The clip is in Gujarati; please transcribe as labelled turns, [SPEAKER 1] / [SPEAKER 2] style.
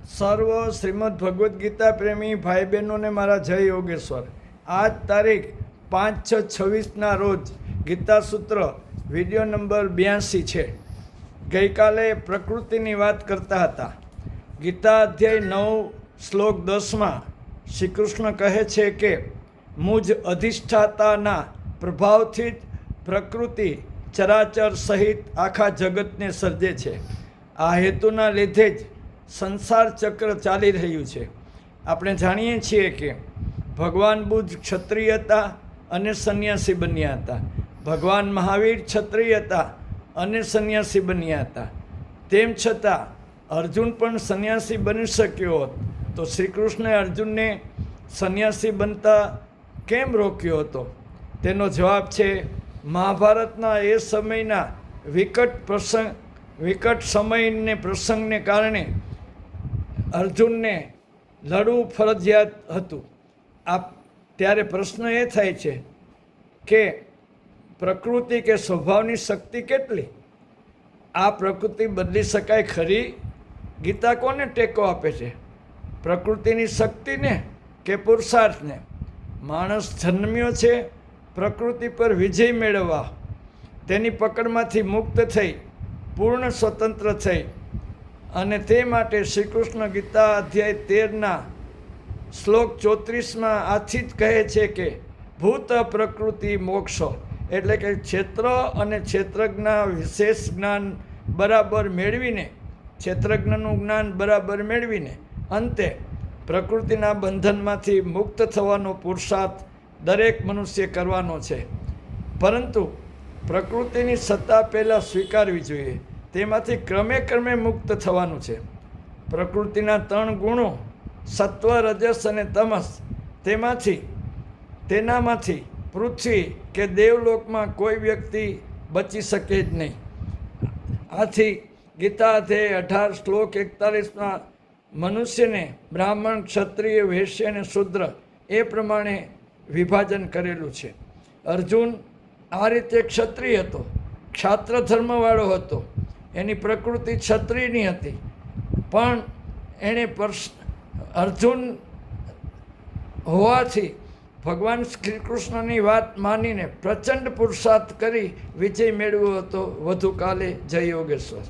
[SPEAKER 1] સર્વ શ્રીમદ ભગવદ્ ગીતા પ્રેમી ભાઈ બહેનોને મારા જય યોગેશ્વર. આજ તારીખ 5/6/26ના રોજ ગીતા સૂત્ર વિડીયો નંબર 82 છે. ગઈકાલે પ્રકૃતિની વાત કરતા હતા. ગીતા અધ્યાય 9 શ્લોક 10માં શ્રી કૃષ્ણ કહે છે કે મુજ અધિષ્ઠાતાના પ્રભાવથી જ પ્રકૃતિ ચરાચર સહિત આખા જગતને સર્જે છે. આ હેતુના લીધે જ સંસાર ચક્ર ચાલી રહ્યું છે. આપણે જાણીએ છીએ કે ભગવાન બુદ્ધ ક્ષત્રિય હતા અને સંન્યાસી બન્યા હતા. ભગવાન મહાવીર ક્ષત્રિય હતા અને સંન્યાસી બન્યા હતા. તેમ છતાં અર્જુન પણ સંન્યાસી બની શક્યો હોત તો શ્રી કૃષ્ણે અર્જુનને સંન્યાસી બનતા કેમ રોક્યો હતો? તેનો જવાબ છે મહાભારતના એ સમયના વિકટ સમયને પ્રસંગને કારણે અર્જુનને લડવું ફરજિયાત હતું. ત્યારે પ્રશ્ન એ થાય છે કે પ્રકૃતિ કે સ્વભાવની શક્તિ કેટલી? આ પ્રકૃતિ બદલી શકાય ખરી? ગીતા કોને ટેકો આપે છે? પ્રકૃતિની શક્તિને કે પુરુષાર્થને? માણસ જન્મ્યો છે પ્રકૃતિ પર વિજય મેળવવા, તેની પકડમાંથી મુક્ત થઈ પૂર્ણ સ્વતંત્ર થઈ, અને તે માટે શ્રી કૃષ્ણ ગીતા અધ્યાય 13ના શ્લોક 34માં આથી જ કહે છે કે ભૂત પ્રકૃતિ મોક્ષો, એટલે કે ક્ષેત્ર અને ક્ષેત્રજ્ઞ વિશેષ જ્ઞાન બરાબર મેળવીને, ક્ષેત્રજ્ઞનું જ્ઞાન બરાબર મેળવીને અંતે પ્રકૃતિના બંધનમાંથી મુક્ત થવાનો પુરુષાર્થ દરેક મનુષ્ય કરવાનો છે. પરંતુ પ્રકૃતિની સત્તા પહેલાં સ્વીકારવી જોઈએ. તેમાંથી ક્રમે ક્રમે મુક્ત થવાનું છે. પ્રકૃતિના 3 ગુણો સત્વ, રજસ અને તમસ, તેનામાંથી પૃથ્વી કે દેવલોકમાં કોઈ વ્યક્તિ બચી શકે જ નહીં. આથી ગીતા અધ્યાય 18 શ્લોક 41માં મનુષ્યને બ્રાહ્મણ, ક્ષત્રિય, વૈશ્ય અને શૂદ્ર એ પ્રમાણે વિભાજન કરેલું છે. અર્જુન આ રીતે ક્ષત્રિય હતો, ક્ષાત્ર ધર્મવાળો હતો. એની પ્રકૃતિ ક્ષત્રિયની હતી, પણ એણે અર્જુન હોવાથી ભગવાન શ્રી કૃષ્ણની વાત માનીને પ્રચંડ પુરુષાર્થ કરી વિજય મેળવ્યો હતો. વધુ કાલે જય યોગેશ્વર.